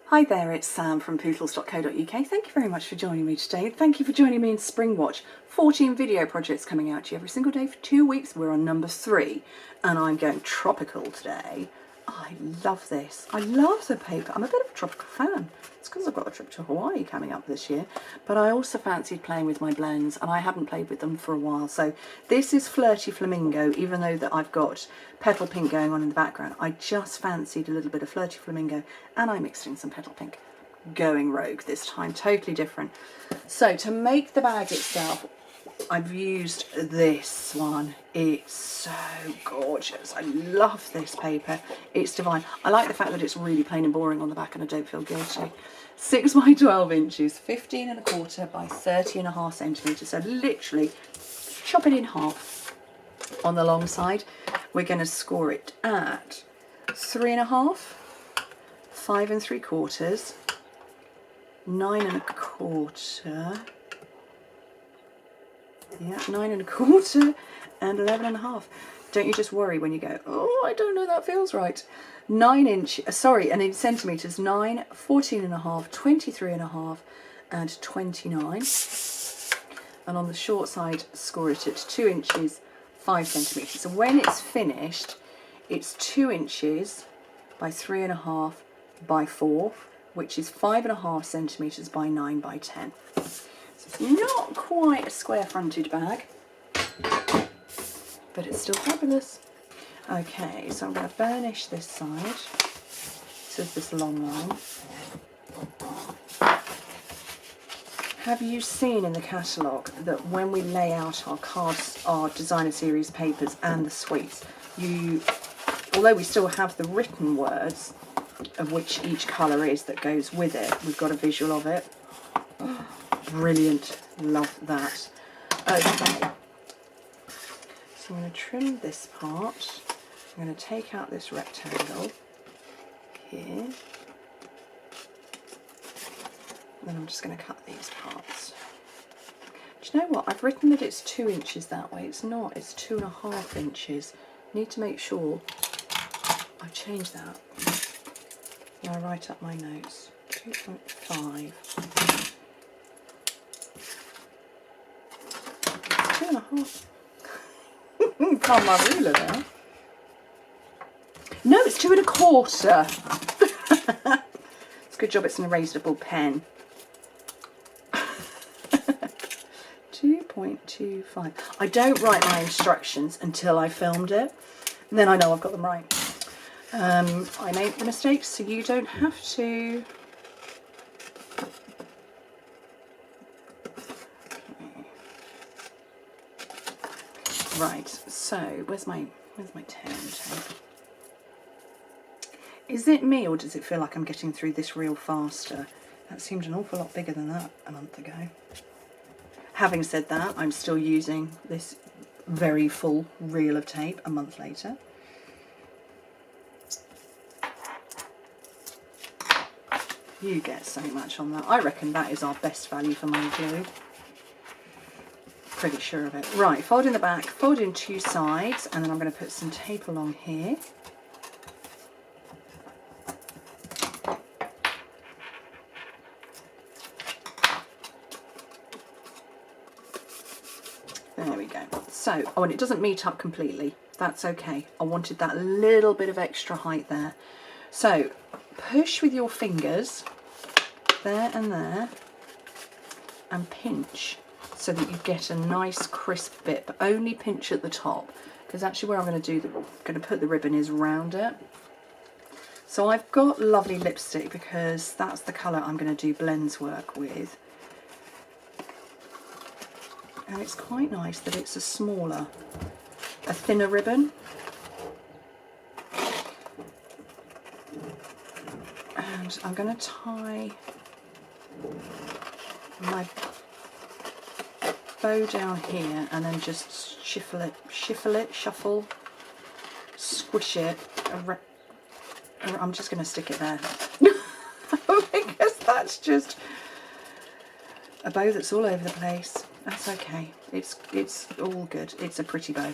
Hi there, it's Sam from Pootles.co.uk. Thank you very much for joining me today. Thank you for joining me in Springwatch. 14 video projects coming out to you every single day for 2 weeks. We're on number 3 and I'm going tropical today. I love this. I love the paper. I'm a bit of a tropical fan. It's because I've got a trip to Hawaii coming up this year, but I also fancied playing with my blends and I haven't played with them for a while. So this is Flirty Flamingo, even though that I've got Petal Pink going on in the background. I just fancied a little bit of Flirty Flamingo and I mixed in some Petal Pink. Going rogue this time, totally different. So to make the bag itself, I've used this one. It's so gorgeous. I love this paper. It's divine. I like the fact that it's really plain and boring on the back and I don't feel guilty. 6 by 12 inches, 15 1/4 by 30 1/2 centimetres. So literally chop it in half on the long side. We're going to score it at 3 1/2, 5 3/4, 9 1/4. Yeah, 9 1/4 and 11 1/2. Don't you just worry when you go, oh, I don't know, that feels right. 9 inch, sorry, and in centimetres, 9, 14 1/2, 23 1/2 and 29. And on the short side, score it at 2 inches, 5 centimetres. So when it's finished, it's 2 inches by 3 1/2 by 4, which is 5 1/2 centimetres by 9 by 10. Not quite a square fronted bag, but it's still fabulous. Okay, so I'm going to burnish this side. This is this long line. Have you seen in the catalogue that when we lay out our cards, our designer series papers and the suites, although we still have the written words of which each colour is that goes with it, we've got a visual of it. Brilliant, love that. Okay, so I'm going to trim this part. I'm going to take out this rectangle here. Then I'm just going to cut these parts. Do you know what? I've written that it's 2 inches that way. It's not, it's 2 1/2 inches. Need to make sure I change that. Now I write up my notes. 2.5. 2 1/2. Found my ruler there. No, it's 2 1/4. It's a good job it's an erasable pen. 2.25. I don't write my instructions until I filmed it. Then I know I've got them right. I make the mistakes so you don't have to. Right, so where's my tearing tape? Is it me or does it feel like I'm getting through this reel faster? That seemed an awful lot bigger than that a month ago. Having said that, I'm still using this very full reel of tape a month later. You get so much on that. I reckon that is our best value for money glue. Pretty sure of it. Right, fold in the back, fold in 2 sides, and then I'm going to put some tape along here. There we go. So, oh, and it doesn't meet up completely. That's okay. I wanted that little bit of extra height there. So, push with your fingers, there and there, and pinch, so that you get a nice crisp bit, but only pinch at the top, because actually where I'm going to put the ribbon is round it. So I've got lovely lipstick because that's the colour I'm going to do blends work with. And it's quite nice that it's a thinner ribbon. And I'm going to tie my bow down here and then just shuffle, squish it. I'm just going to stick it there because that's just a bow that's all over the place. That's okay. It's all good. It's a pretty bow.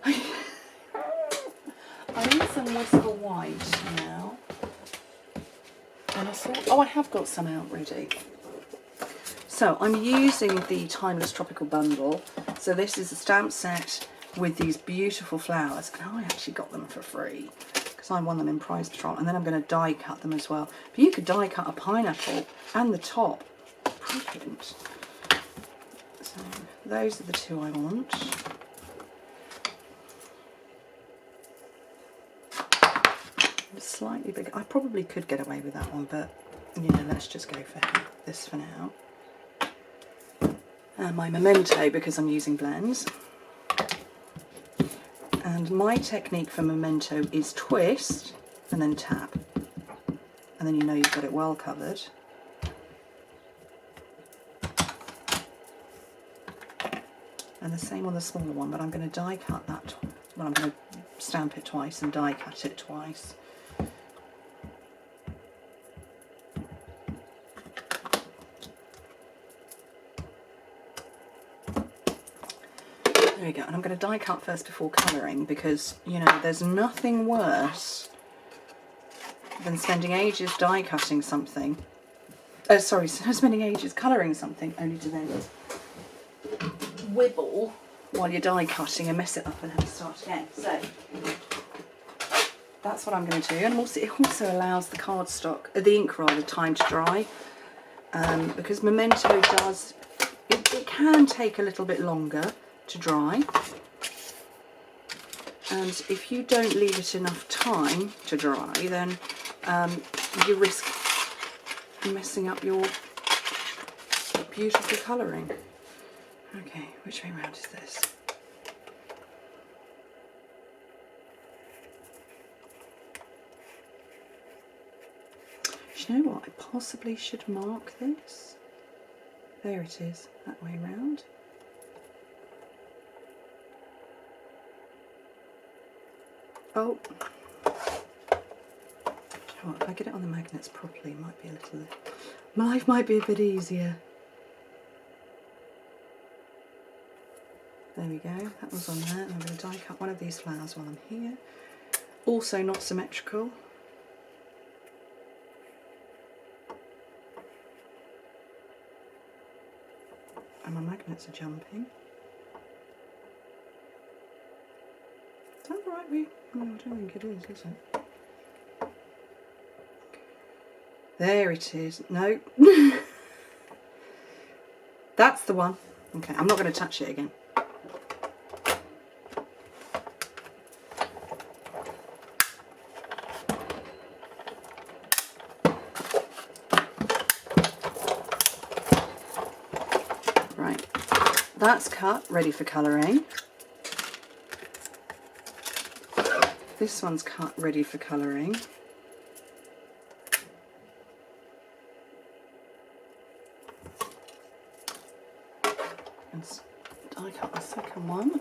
I need some Whisper White now. And I thought, oh, I have got some out ready. So I'm using the Timeless Tropical Bundle. So this is a stamp set with these beautiful flowers. And I actually got them for free because I won them in Prize Patrol. And then I'm going to die cut them as well. But you could die cut a pineapple and the top. Brilliant. So those are the two I want. Slightly bigger. I probably could get away with that one, but you know, let's just go for this for now. And my Memento, because I'm using blends. And my technique for Memento is twist and then tap. And then you know you've got it well covered. And the same on the smaller one, but I'm going to die cut that. Well, I'm going to stamp it twice and die cut it twice. There we go, and I'm going to die cut first before colouring because, you know, there's nothing worse than spending ages die cutting something. Spending ages colouring something only to then wibble while you're die cutting and mess it up and have to start again. So that's what I'm going to do, and also it also allows the cardstock, the ink rather, time to dry, because Memento does. It can take a little bit longer to dry, and if you don't leave it enough time to dry, then you risk messing up your beautiful colouring. Okay, which way round is this? Do you know what? I possibly should mark this. There it is, that way round. Oh, if I get it on the magnets properly, it might be a little. Life might be a bit easier. There we go. That was on there. And I'm going to die cut one of these flowers while I'm here. Also not symmetrical. And my magnets are jumping. Is that the right way? No, I don't think it is it? There it is. No. That's the one. Okay, I'm not going to touch it again. Right, that's cut, ready for colouring. This one's cut, ready for colouring. And I cut the second one.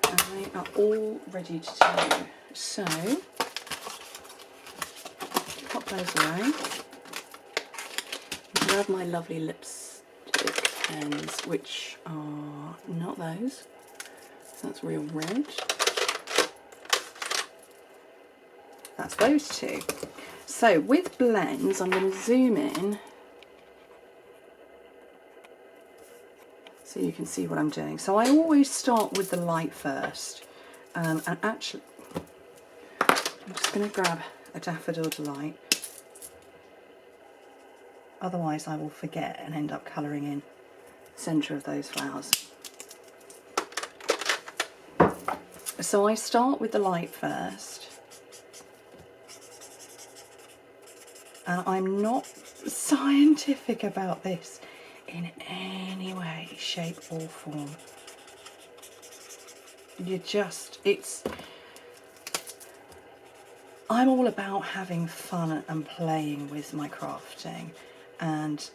And they are all ready to do. So, pop those away. I have my lovely lipstick pens, which are not those. That's real red. That's those two. So with blends, I'm going to zoom in so you can see what I'm doing. So I always start with the light first. And actually, I'm just going to grab a Daffodil Delight. Otherwise I will forget and end up colouring in the centre of those flowers. So I start with the light first, and I'm not scientific about this in any way, shape or form. I'm all about having fun and playing with my crafting, and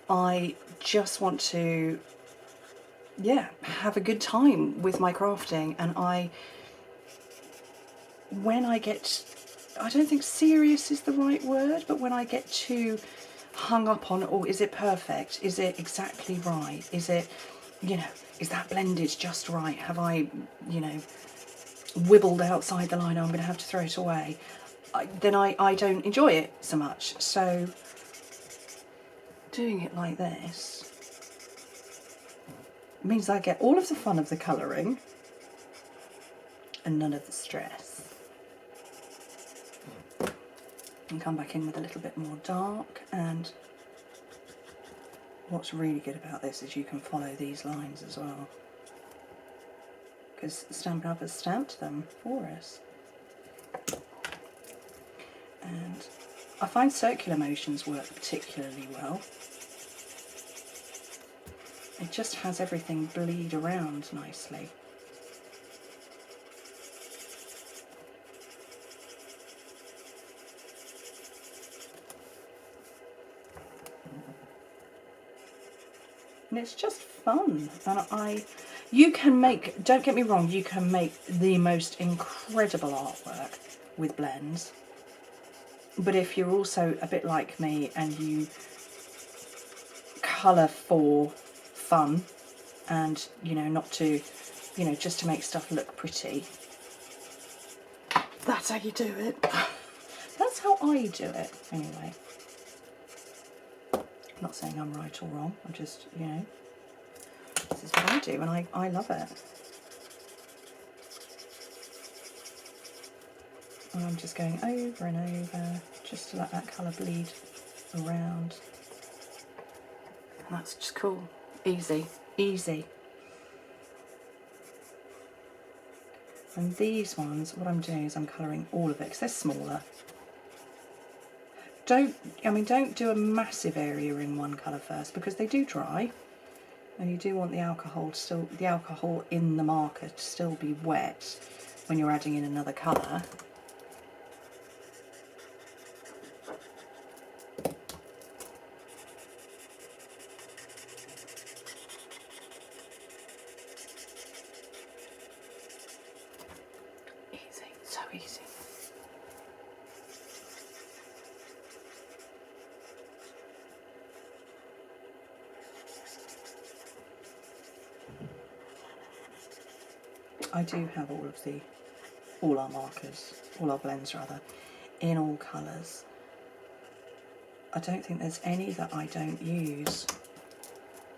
I just want to have a good time with my crafting. And I don't think serious is the right word, but when I get too hung up on, oh, is it perfect? Is it exactly right? Is it, you know, is that blended just right? Have I, you know, wibbled outside the line? I'm going to have to throw it away. Then I don't enjoy it so much. So doing it like this means I get all of the fun of the colouring and none of the stress. And come back in with a little bit more dark, and what's really good about this is you can follow these lines as well, because Stampin' Up! Has stamped them for us. And I find circular motions work particularly well. It just has everything bleed around nicely. And it's just fun. And you can make, don't get me wrong, you can make the most incredible artwork with blends. But if you're also a bit like me and you colour for fun and, you know, not to, you know, just to make stuff look pretty, that's how you do it. That's how I do it, anyway. I'm not saying I'm right or wrong, I'm just, you know, this is what I do and I love it. And I'm just going over and over just to let that colour bleed around. And that's just cool. Easy, easy. And these ones, what I'm doing is I'm colouring all of it because they're smaller. Don't do a massive area in one colour first because they do dry. And you do want the alcohol in the marker to still be wet when you're adding in another colour. Easy, so easy. I do have all our markers, all our blends rather, in all colours. I don't think there's any that I don't use.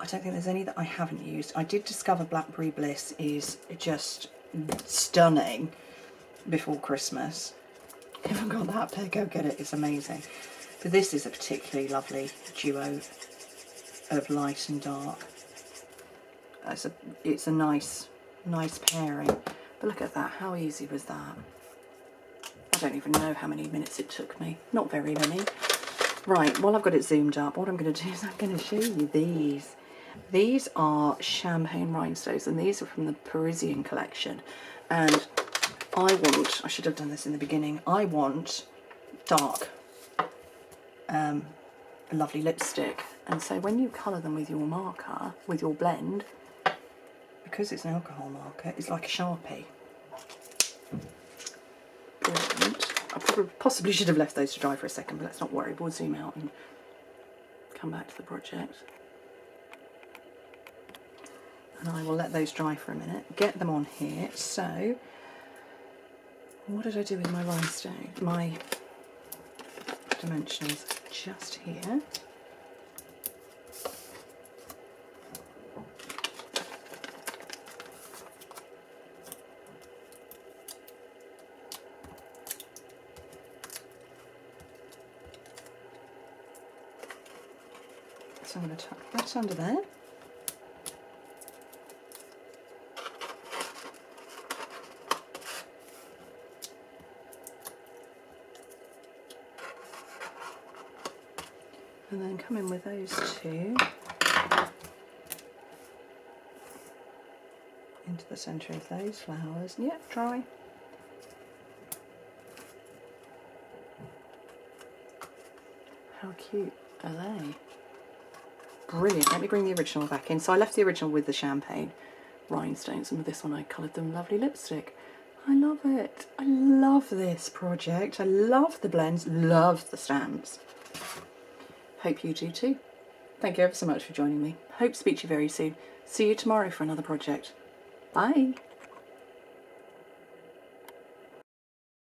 I don't think there's any that I haven't used. I did discover Blackberry Bliss is just stunning before Christmas. If you haven't got that pair, go get it, it's amazing. But this is a particularly lovely duo of light and dark. It's a nice pairing. But look at that, how easy was that? I don't even know how many minutes it took me. Not very many. Right, while I've got it zoomed up, what I'm going to do is I'm going to show you these. These are champagne rhinestones, and these are from the Parisian collection. And I should have done this in the beginning, I want dark, lovely lipstick. And so when you colour them with your marker, with your blend, because it's an alcohol marker, it's like a Sharpie. Brilliant. I possibly should have left those to dry for a second, but let's not worry. We'll zoom out and come back to the project. And I will let those dry for a minute. Get them on here. So, what did I do with my rhinestone? My dimensionals just here. So I'm going to tuck that under there. And then come in with those two into the centre of those flowers. Yep, dry. How cute are they? Brilliant. Let me bring the original back in. So I left the original with the champagne rhinestones, and with this one I coloured them lovely lipstick. I love it. I love this project. I love the blends, love the stamps. Hope you do too. Thank you ever so much for joining me. Hope to speak to you very soon. See you tomorrow for another project. Bye.